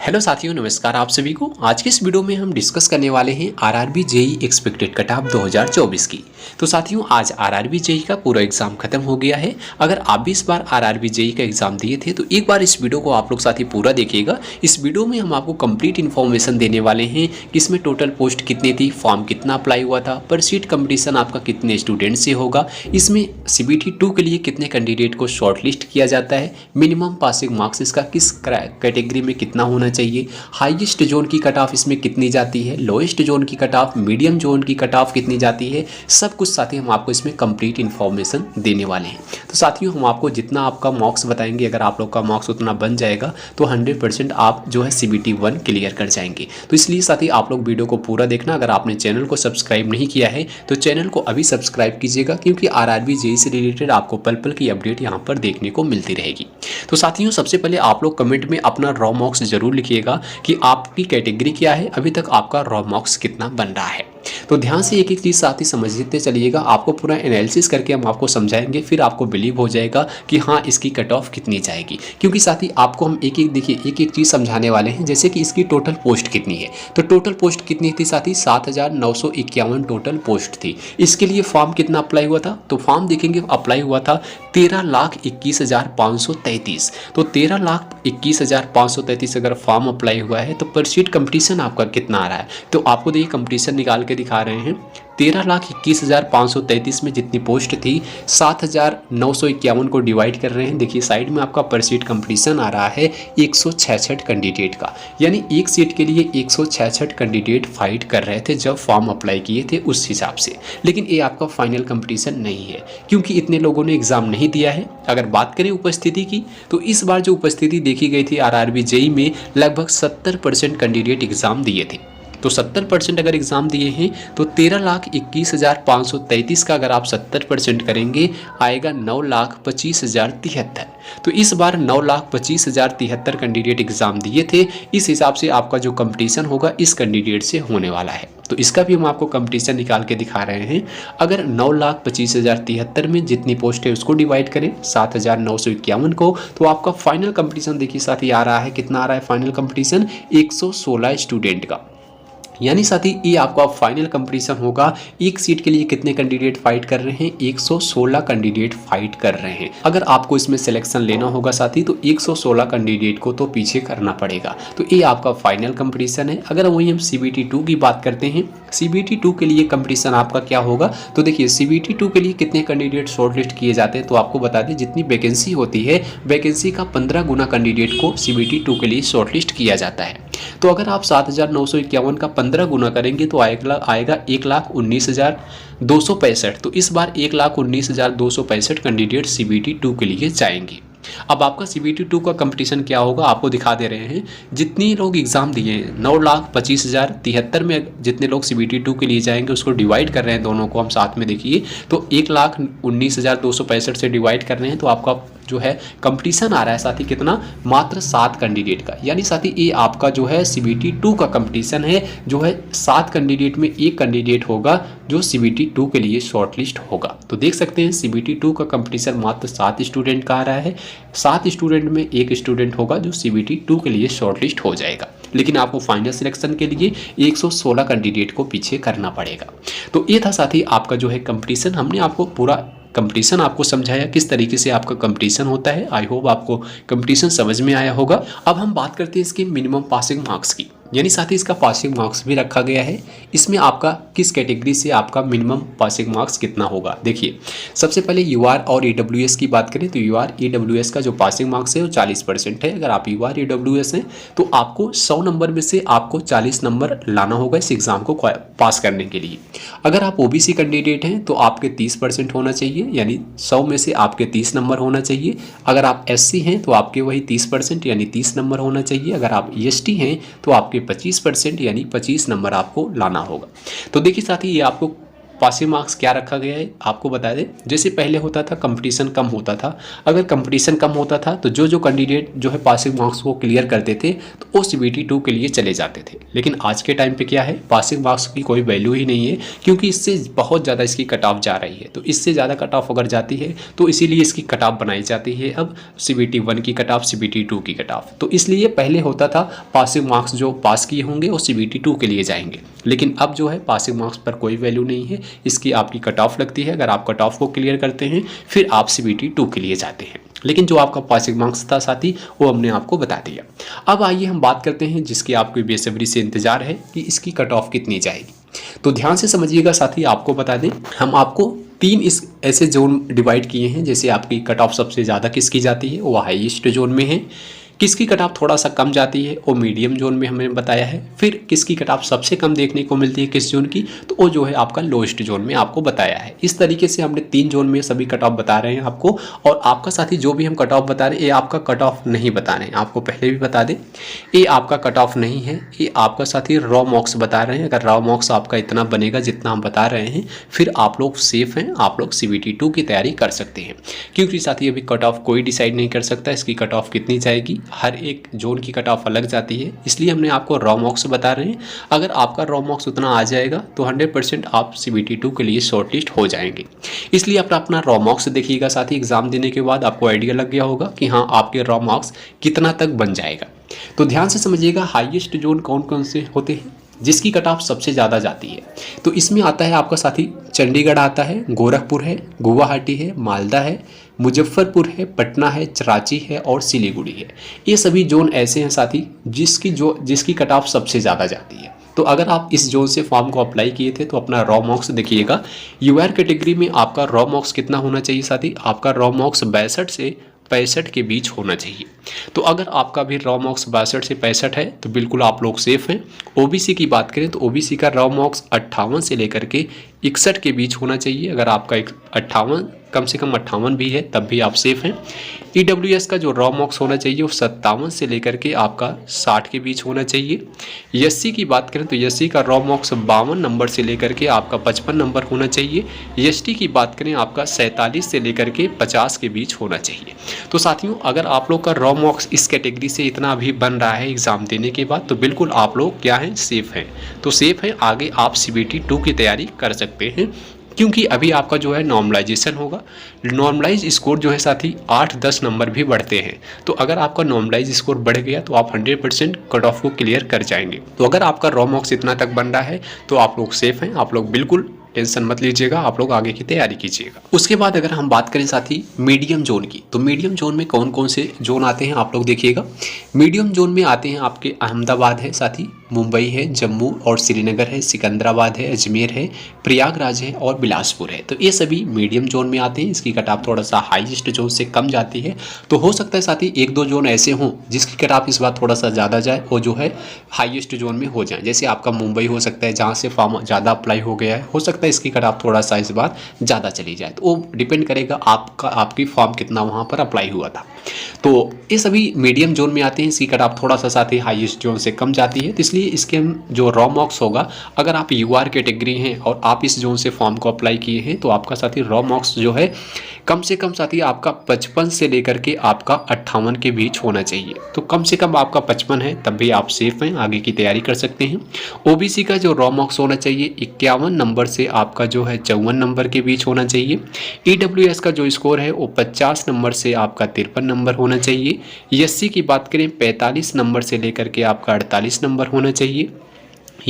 Hello साथियों, नमस्कार आप सभी को। आज के इस वीडियो में हम डिस्कस करने वाले हैं RRB JE expected cut off 2024 की। तो साथियों, आज आरआरबी जेई का पूरा एग्जाम खत्म हो गया है। अगर आप भी इस बार आरआरबी जेई का एग्जाम दिए थे तो एक बार इस वीडियो को आप लोग साथी पूरा देखिएगा। इस वीडियो में हम आपको कंप्लीट इन्फॉर्मेशन देने वाले हैं कि इसमें टोटल पोस्ट कितनी थी, फॉर्म कितना अप्लाई हुआ था, पर सीट कंपटीशन आपका कितने स्टूडेंट से होगा, इसमें सीबीटी 2 के लिए कितने कैंडिडेट को शॉर्टलिस्ट किया जाता है, मिनिमम पासिंग मार्क्स इसका किस कैटेगरी में कितना होना चाहिए, हाईएस्ट जोन की कट ऑफ इसमें कितनी जाती है, लोएस्ट जोन की कट ऑफ, मीडियम जोन की कट ऑफ कितनी जाती है, सब कुछ साथी हम आपको इसमें कंप्लीट इन्फॉर्मेशन देने वाले हैं। तो साथियों, हम आपको जितना आपका मार्क्स बताएंगे, अगर आप लोग का मार्क्स उतना बन जाएगा तो 100% आप जो है सीबीटी 1 क्लियर कर जाएंगे। तो इसलिए साथी आप लोग वीडियो को पूरा देखना। अगर आपने चैनल को सब्सक्राइब नहीं किया है तो चैनल को अभी सब्सक्राइब कीजिएगा, क्योंकि आरआरबी जेई से रिलेटेड आपको पल पल की अपडेट यहाँ पर देखने को मिलती रहेगी। तो साथियों, सबसे पहले आप लोग कमेंट में अपना रॉ मार्क्स जरूर लिखिएगा कि आपकी कैटेगरी क्या है, अभी तक आपका रॉ मार्क्स कितना बन रहा है। तो ध्यान से एक एक चीज़ साथ ही समझते चलिएगा। आपको पूरा एनालिसिस करके हम आपको समझाएंगे, फिर आपको बिलीव हो जाएगा कि हाँ इसकी कट ऑफ कितनी जाएगी। क्योंकि साथ ही आपको हम एक एक देखिए एक एक चीज़ समझाने वाले हैं। जैसे कि इसकी टोटल पोस्ट कितनी है, तो टोटल पोस्ट कितनी थी साथ ही 7,951 टोटल पोस्ट थी। इसके लिए फॉर्म कितना अप्लाई हुआ था, तो फॉर्म देखेंगे अप्लाई हुआ था 13,21,533। तो 13,21,533 अगर फॉर्म अप्लाई हुआ है तो पर सीट कंपटीशन आपका कितना आ रहा है, तो आपको देखिए कंपटीशन निकाल के दिखा रहे हैं। 13,21,533 में जितनी पोस्ट थी 7,951 को डिवाइड कर रहे हैं। देखिए साइड में आपका पर सीट कंपटीशन आ रहा है 166 कैंडिडेट का, यानी एक सीट के लिए 166 कैंडिडेट फाइट कर रहे थे जब फॉर्म अप्लाई किए थे उस हिसाब से। लेकिन ये आपका फाइनल कंपटीशन नहीं है, क्योंकि इतने लोगों ने एग्जाम नहीं दिया है। अगर बात करें उपस्थिति की, तो इस बार जो उपस्थिति देखी गई थी आरआरबी जेई में, लगभग 70% कैंडिडेट एग्जाम दिए थे। तो 70% अगर एग्जाम दिए हैं तो 13,21,533 का अगर आप 70% करेंगे आएगा 9,25,073। तो इस बार 9,25,073 कैंडिडेट एग्जाम दिए थे। इस हिसाब से आपका जो कंपटीशन होगा इस कैंडिडेट से होने वाला है। तो इसका भी हम आपको कंपटीशन निकाल के दिखा रहे हैं। अगर 9,25,073 में जितनी पोस्ट है उसको डिवाइड करें 7,951 को, तो आपका फाइनल कंपटीशन देखिए साथ ही आ रहा है। कितना आ रहा है फाइनल कंपटीशन? 116 स्टूडेंट का। यानी साथी ये आपका फाइनल कंपटीशन होगा। एक सीट के लिए कितने कैंडिडेट फाइट कर रहे हैं? 116 कैंडिडेट फाइट कर रहे हैं। अगर आपको इसमें सिलेक्शन लेना होगा साथी तो 116 कैंडिडेट को तो पीछे करना पड़ेगा। तो ये आपका फाइनल कंपटीशन है। अगर वही हम सीबीटी 2 की बात करते हैं, सीबीटी 2 के लिए कंपटीशन आपका क्या होगा, तो देखिए सीबीटी 2 के लिए कितने कैंडिडेट शॉर्टलिस्ट किए जाते हैं, तो आपको बता दें जितनी वैकेंसी होती है वैकेंसी का 15 गुना कैंडिडेट को सीबीटी 2 के लिए शॉर्टलिस्ट किया जाता है। तो अगर आप 7,951 का 15 गुना करेंगे तो आएगा 1,19,265। तो इस बार 1,19,265 कैंडिडेट सीबीटी 2 के लिए जाएंगे। अब आपका सीबीटी 2 का कंपटीशन क्या होगा आपको दिखा दे रहे हैं। जितनी लोग एग्जाम दिए हैं 9,25,073 में जितने लोग सीबीटी 2 के लिए जाएंगे उसको डिवाइड कर रहे हैं, दोनों को हम साथ में देखिए तो 1,19,265 से डिवाइड कर रहे हैं। तो आपका जो है कंपटीशन आ रहा है साथी कितना? मात्र 7 कैंडिडेट का। यानी साथी ये आपका जो है सीबीटी 2 का कंपटीशन है, जो है 7 कैंडिडेट में एक कैंडिडेट होगा जो सीबीटी 2 के लिए शॉर्टलिस्ट होगा। तो देख सकते हैं सीबीटी 2 का कंपटीशन मात्र 7 स्टूडेंट का आ रहा है। 7 स्टूडेंट में एक स्टूडेंट होगा जो सीबीटी 2 के लिए शॉर्टलिस्ट हो जाएगा। लेकिन आपको फाइनल सिलेक्शन के लिए 116 कैंडिडेट को पीछे करना पड़ेगा। तो ये था साथी आपका जो है कंपटीशन। हमने आपको पूरा कंपटीशन आपको समझाया किस तरीके से आपका कंपटीशन होता है। आई होप आपको कंपटीशन समझ में आया होगा। अब हम बात करते हैं इसके मिनिमम पासिंग मार्क्स की, यानी साथ ही इसका पासिंग मार्क्स भी रखा गया है। इसमें आपका किस कैटेगरी से आपका मिनिमम पासिंग मार्क्स कितना होगा। देखिए सबसे पहले यूआर और ईडब्ल्यूएस की बात करें तो यूआर ईडब्ल्यूएस का जो पासिंग मार्क्स है वो 40% है। अगर आप यूआर ईडब्ल्यूएस हैं तो आपको 100 नंबर में से आपको 40 नंबर लाना होगा इस एग्ज़ाम को पास करने के लिए। अगर आप ओबीसी कैंडिडेट हैं तो आपके 30% होना चाहिए, यानी 100 में से आपके 30 नंबर होना चाहिए। अगर आप एससी हैं तो आपके वही 30% यानी 30 नंबर होना चाहिए। अगर आप एसटी हैं तो आपके 25% यानी 25 नंबर आपको लाना होगा। तो देखिए साथी ये आपको पासिंग मार्क्स क्या रखा गया है आपको बता दें। जैसे पहले होता था कंपटीशन कम होता था, अगर कंपटीशन कम होता था तो जो कैंडिडेट जो है पासिंग मार्क्स को क्लियर करते थे तो वो CBT 2 के लिए चले जाते थे। लेकिन आज के टाइम पे क्या है, पासिंग मार्क्स की कोई वैल्यू ही नहीं है, क्योंकि इससे बहुत ज़्यादा इसकी कट ऑफ जा रही है। तो इससे ज़्यादा कट ऑफ अगर जाती है तो इसीलिए इसकी कट ऑफ बनाई जाती है अब CBT 1 की कट ऑफ, CBT 2 की कट ऑफ। तो इसलिए पहले होता था पासिंग मार्क्स जो पास किए होंगे वो CBT 2 के लिए जाएंगे, लेकिन अब जो है पासिंग मार्क्स पर कोई वैल्यू नहीं है, इसकी आपकी कट ऑफ लगती है। अगर आप कट ऑफ को क्लियर करते हैं फिर आप CBT 2 के लिए जाते हैं, लेकिन जो आपका पासिंग मार्क्स था साथी वो हमने आपको बता दिया। अब आइए हम बात करते हैं जिसकी आपको बेसब्री से इंतजार है कि इसकी कट ऑफ कितनी जाएगी। तो ध्यान से समझिएगा साथी, आपको बता दें हम आपको 3 इस ऐसे जोन डिवाइड किए हैं। जैसे आपकी कट ऑफ सबसे ज़्यादा किसकी जाती है वो हाईएस्ट जोन में है, किसकी कट ऑफ थोड़ा सा कम जाती है वो मीडियम जोन में हमने बताया है, फिर किसकी कट ऑफ सबसे कम देखने को मिलती है किस जोन की, तो वो जो है आपका लोएस्ट जोन में आपको बताया है। इस तरीके से हमने 3 जोन में सभी कट ऑफ बता रहे हैं आपको। और आपका साथी जो भी हम कट ऑफ बता रहे हैं ये आपका कट ऑफ नहीं बता रहे हैं, आपको पहले भी बता दें ये आपका कट ऑफ नहीं है, ये आपका साथी रॉ मार्क्स बता रहे हैं। अगर रॉ मार्क्स आपका इतना बनेगा जितना हम बता रहे हैं फिर आप लोग सेफ हैं, आप लोग CBT 2 की तैयारी कर सकते हैं। क्योंकि साथी अभी कट ऑफ कोई डिसाइड नहीं कर सकता इसकी कट ऑफ कितनी जाएगी, हर एक जोन की कट ऑफ अलग जाती है, इसलिए हमने आपको रॉ मार्क्स बता रहे हैं। अगर आपका रॉ मार्क्स उतना आ जाएगा तो 100% आप CBT 2 के लिए शॉर्टलिस्ट हो जाएंगे। इसलिए आप अपना रॉ मार्क्स देखिएगा साथी, एग्जाम देने के बाद आपको आइडिया लग गया होगा कि हाँ आपके रॉ मार्क्स कितना तक बन जाएगा। तो ध्यान से समझिएगा हाईएस्ट जोन कौन कौन से होते हैं जिसकी कट ऑफ सबसे ज़्यादा जाती है। तो इसमें आता है आपका साथी चंडीगढ़ आता है, गोरखपुर है, गुवाहाटी है, मालदा है, मुजफ्फरपुर है, पटना है, कराची है और सिलीगुड़ी है। ये सभी जोन ऐसे हैं साथी जिसकी कट ऑफ सबसे ज़्यादा जाती है। तो अगर आप इस जोन से फॉर्म को अप्लाई किए थे तो अपना रॉ मार्क्स देखिएगा। UR कैटेगरी में आपका रॉ मार्क्स कितना होना चाहिए साथी, आपका रॉ मार्क्स 62 से 65 के बीच होना चाहिए। तो अगर आपका भी रॉ मार्क्स 62 से 65 है तो बिल्कुल आप लोग सेफ हैं। OBC की बात करें तो OBC का रॉ मार्क्स 58 से लेकर के 61 के बीच होना चाहिए। अगर आपका 58 कम से कम 58 भी है तब भी आप सेफ हैं। EWS का जो रॉ मार्क्स होना चाहिए वो 57 से लेकर के आपका 60 के बीच होना चाहिए। SC की बात करें तो SC का रॉ मार्क्स 52 नंबर से लेकर के आपका 55 नंबर होना चाहिए। ST की बात करें आपका 47 से लेकर के 50 के बीच होना चाहिए। तो साथियों अगर आप लोग का रॉ मार्क्स इस कैटेगरी से इतना अभी बन रहा है एग्ज़ाम देने के बाद तो बिल्कुल आप लोग क्या हैं, सेफ हैं। तो सेफ है, आगे आप CBT 2 की तैयारी कर सकते हैं। क्योंकि अभी आपका जो है नॉर्मलाइजेशन होगा। नॉर्मलाइज स्कोर जो है साथी 8-10 नंबर भी बढ़ते हैं। तो अगर आपका नॉर्मलाइज स्कोर बढ़ गया तो आप 100% कट ऑफ को क्लियर कर जाएंगे। तो अगर आपका रॉ मार्क्स इतना तक बन रहा है तो आप लोग सेफ हैं, आप लोग बिल्कुल टेंशन मत लीजिएगा, आप लोग आगे की तैयारी कीजिएगा। उसके बाद अगर हम बात करें साथी मीडियम जोन की, तो मीडियम जोन में कौन कौन से जोन आते हैं आप लोग देखिएगा। मीडियम जोन में आते हैं आपके अहमदाबाद है साथी, मुंबई है, जम्मू और श्रीनगर है, सिकंदराबाद है, अजमेर है, प्रयागराज है और बिलासपुर है। तो ये सभी मीडियम जोन में आते हैं। इसकी कट ऑफ थोड़ा सा हाईएस्ट जोन से कम जाती है। तो हो सकता है साथी 1-2 जोन ऐसे हों जिसकी कट ऑफ इस बार थोड़ा सा ज़्यादा जाए और जो है हाईएस्ट जोन में हो जाए। जैसे आपका मुंबई हो सकता है जहाँ से फॉर्म ज़्यादा अप्लाई हो गया है, हो सकता है इसकी कट ऑफ थोड़ा सा इस बार ज़्यादा चली जाए। तो वो डिपेंड करेगा आपकी फॉर्म कितना वहाँ पर अप्लाई हुआ था। तो ये सभी मीडियम जोन में आते हैं। इसकी कट ऑफ थोड़ा सा साथी हाईएस्ट जोन से कम जाती है। तो इसलिए इसके जो रॉ मार्क्स होगा, अगर आप UR कैटेगरी हैं और आप इस जोन से फॉर्म को अप्लाई किए हैं तो आपका साथी रॉ मार्क्स जो है कम से कम साथी आपका 55 से लेकर के आपका 58 के बीच होना चाहिए। तो कम से कम आपका 55 है तब भी आप सेफ हैं, आगे की तैयारी कर सकते हैं। OBC का जो रॉ मार्क्स होना चाहिए 51 नंबर से आपका जो है 54 नंबर के बीच होना चाहिए। EWS का जो स्कोर है वो 50 नंबर से आपका 53 नंबर होना चाहिए। SC की बात करें 45 नंबर से लेकर के आपका 48 नंबर होना चाहिए।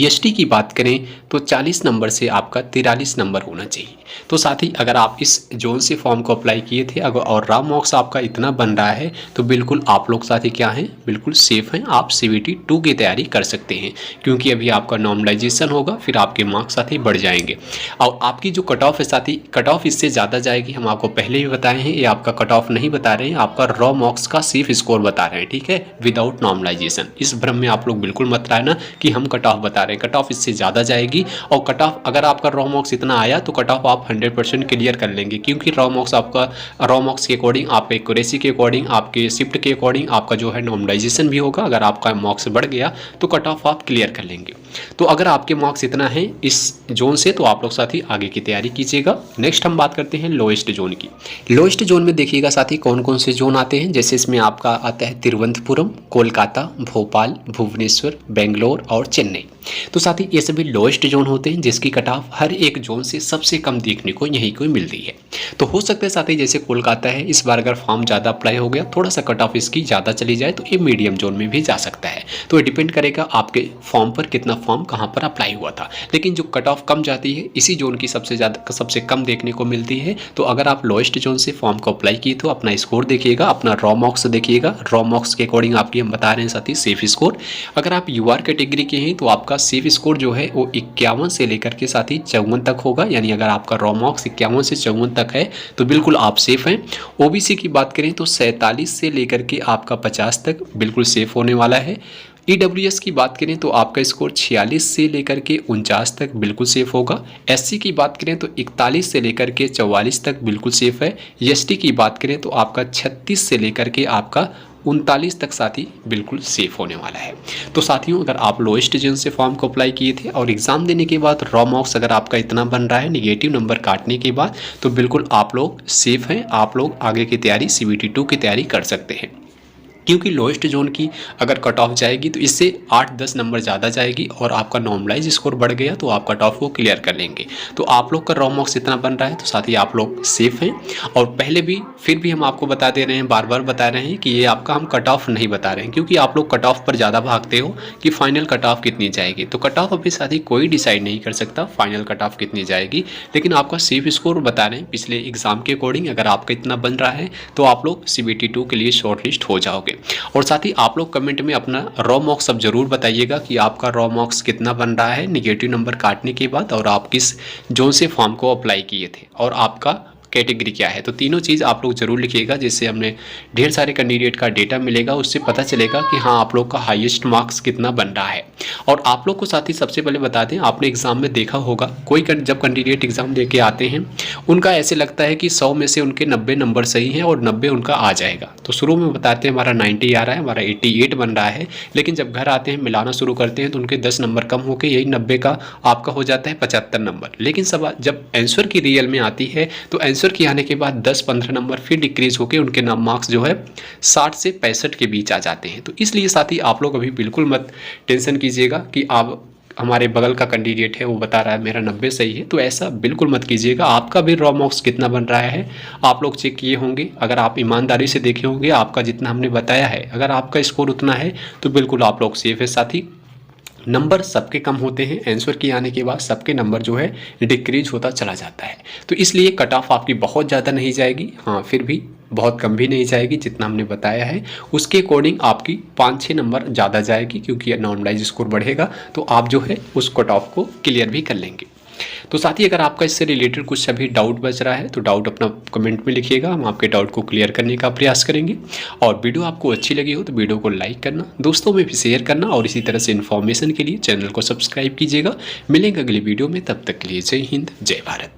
ST की बात करें तो 40 नंबर से आपका 43 नंबर होना चाहिए। तो साथ ही अगर आप इस जोन से फॉर्म को अप्लाई किए थे और रॉ मार्क्स आपका इतना बन रहा है तो बिल्कुल आप लोग साथी क्या हैं, बिल्कुल सेफ हैं। आप CBT 2 की तैयारी कर सकते हैं क्योंकि अभी आपका नॉर्मलाइजेशन होगा, फिर आपके मार्क्स साथी बढ़ जाएंगे। और आपकी जो कट ऑफ है साथी, कट ऑफ इससे ज़्यादा जाएगी। हम आपको पहले भी बताए हैं, ये आपका कट ऑफ नहीं बता रहे हैं, आपका रॉ मार्क्स का सिर्फ स्कोर बता रहे हैं, ठीक है, विदाउट नॉर्मलाइजेशन। इस भ्रम में आप लोग बिल्कुल मत रहना कि हम कट ऑफ बता रहे हैं। कट ऑफ इससे ज़्यादा जाएगी और कट ऑफ अगर आपका रॉ मार्क्स इतना आया तो कट ऑफ आप 100% क्लियर कर लेंगे क्योंकि रॉ मार्क्स के अकॉर्डिंग, आपके एक्यूरेसी के अकॉर्डिंग, आपके शिफ्ट के अकॉर्डिंग आपका जो है नॉर्मलाइजेशन भी होगा। अगर आपका मार्क्स बढ़ गया तो कट ऑफ आप क्लियर कर लेंगे। तो अगर आपके मार्क्स इतना है इस जोन से तो आप लोग साथी आगे की तैयारी कीजिएगा। नेक्स्ट हम बात करते हैं लोएस्ट जोन की। लोएस्ट जोन में देखिएगा साथी कौन कौन से जोन आते हैं, जैसे इसमें आपका आता है तिरुवनंतपुरम, कोलकाता, भोपाल, भुवनेश्वर, बेंगलोर और चेन्नई। तो साथी ये सभी लोएस्ट जोन होते हैं जिसकी कट ऑफ हर एक जोन से सबसे कम देखने को यहीं को मिलती है। तो हो सकता है साथी जैसे कोलकाता है, इस बार अगर फॉर्म ज़्यादा अप्लाई हो गया, थोड़ा सा कट ऑफ इसकी ज़्यादा चली जाए तो ये मीडियम जोन में भी जा सकता है। तो ये डिपेंड करेगा आपके फॉर्म पर, कितना फॉर्म कहाँ पर अप्लाई हुआ था। लेकिन जो कट ऑफ कम जाती है इसी जोन की सबसे कम देखने को मिलती है। तो अगर आप लोएस्ट जोन से फॉर्म को अप्लाई किए तो अपना स्कोर देखिएगा, अपना रॉ मार्क्स देखिएगा। रॉ मार्क्स के अकॉर्डिंग आपकी हम बता रहे हैं साथी सेफ स्कोर। अगर आप यूआर कैटेगरी के हैं तो आपका सेफ स्कोर जो है वो 51 से लेकर के साथी 54 तक होगा। यानी अगर आपका रॉ मार्क्स 51 से 54 तक है तो बिल्कुल आप सेफ हैं। ओबीसी की बात करें तो 47 से लेकर के आपका 50 तक बिल्कुल सेफ होने वाला है। ईडब्ल्यूएस की बात करें तो आपका स्कोर 46 से लेकर के 49 तक बिल्कुल सेफ होगा। एससी की बात करें तो 41 से लेकर के 44 तक बिल्कुल सेफ है। एसटी की बात करें तो आपका 36 से लेकर के आपका 39 तक साथी बिल्कुल सेफ होने वाला है। तो साथियों अगर आप लोएस्ट जोन से फॉर्म को अप्लाई किए थे और एग्ज़ाम देने के बाद रॉ मार्क्स अगर आपका इतना बन रहा है निगेटिव नंबर काटने के बाद, तो बिल्कुल आप लोग सेफ हैं। आप लोग आगे की तैयारी CBT 2 की तैयारी कर सकते हैं, क्योंकि लोएस्ट जोन की अगर कट ऑफ जाएगी तो इससे 8-10 नंबर ज़्यादा जाएगी और आपका नॉर्मलाइज स्कोर बढ़ गया तो आप कट ऑफ को क्लियर कर लेंगे। तो आप लोग का रॉ मार्क्स इतना बन रहा है तो साथ ही आप लोग सेफ हैं। और पहले भी फिर भी हम आपको बता दे रहे हैं, बार बार बता रहे हैं कि ये आपका हम कट ऑफ नहीं बता रहे हैं, क्योंकि आप लोग कट ऑफ पर ज़्यादा भागते हो कि फाइनल कट ऑफ कितनी जाएगी। तो कट ऑफ अभी साथ ही कोई डिसाइड नहीं कर सकता फाइनल कट ऑफ कितनी जाएगी, लेकिन आपका सेफ स्कोर बता रहे हैं पिछले एग्जाम के अकॉर्डिंग। अगर आपका इतना बन रहा है तो आप लोग CBT 2 के लिए शॉर्ट लिस्ट हो जाओगे। और साथ ही आप लोग कमेंट में अपना रॉ मार्क्स अब जरूर बताइएगा कि आपका रॉ मार्क्स कितना बन रहा है निगेटिव नंबर काटने के बाद, और आप किस जोन से फॉर्म को अप्लाई किए थे और आपका कैटेगरी क्या है। तो तीनों चीज़ आप लोग जरूर लिखिएगा, जिससे हमें ढेर सारे कैंडिडेट का डेटा मिलेगा, उससे पता चलेगा कि हाँ आप लोग का हाईएस्ट मार्क्स कितना बन रहा है। और आप लोग को साथ ही सबसे पहले बता दें, आपने एग्ज़ाम में देखा होगा कोई जब कैंडिडेट एग्ज़ाम दे के आते हैं उनका ऐसे लगता है कि 100 में से उनके 90 नंबर सही हैं और 90 उनका आ जाएगा। तो शुरू में बताते हैं हमारा 90 आ रहा है, हमारा 88 बन रहा है, लेकिन जब घर आते हैं मिलाना शुरू करते हैं तो उनके 10 नंबर कम होकर यही 90 का आपका हो जाता है 75 नंबर। लेकिन सब जब आंसर की रियल में आती है तो आंसर की आने के बाद 10-15 नंबर फिर डिक्रीज होकर उनके नाम मार्क्स जो है 60 से 65 के बीच आ जाते हैं। तो इसलिए साथ ही आप लोग अभी बिल्कुल मत टेंशन कीजिएगा कि आप हमारे बगल का कैंडिडेट है वो बता रहा है मेरा 90 सही है, तो ऐसा बिल्कुल मत कीजिएगा। आपका भी रॉ मार्क्स कितना बन रहा है आप लोग चेक किए होंगे। अगर आप ईमानदारी से देखे होंगे आपका जितना हमने बताया है, अगर आपका स्कोर उतना है तो बिल्कुल आप लोग सेफ है। साथ ही नंबर सबके कम होते हैं, आंसर की आने के बाद सबके नंबर जो है डिक्रीज होता चला जाता है। तो इसलिए कट ऑफ आपकी बहुत ज़्यादा नहीं जाएगी, हाँ फिर भी बहुत कम भी नहीं जाएगी, जितना हमने बताया है उसके अकॉर्डिंग आपकी 5-6 नंबर ज़्यादा जाएगी, क्योंकि नॉर्मलाइज स्कोर बढ़ेगा तो आप जो है उस कट ऑफ को क्लियर भी कर लेंगे। तो साथ ही अगर आपका इससे रिलेटेड कुछ अभी डाउट बच रहा है तो डाउट अपना कमेंट में लिखिएगा, हम आपके डाउट को क्लियर करने का प्रयास करेंगे। और वीडियो आपको अच्छी लगी हो तो वीडियो को लाइक करना, दोस्तों में भी शेयर करना, और इसी तरह से इन्फॉर्मेशन के लिए चैनल को सब्सक्राइब कीजिएगा। मिलेंगे अगली वीडियो में, तब तक के लिए जय हिंद जय भारत।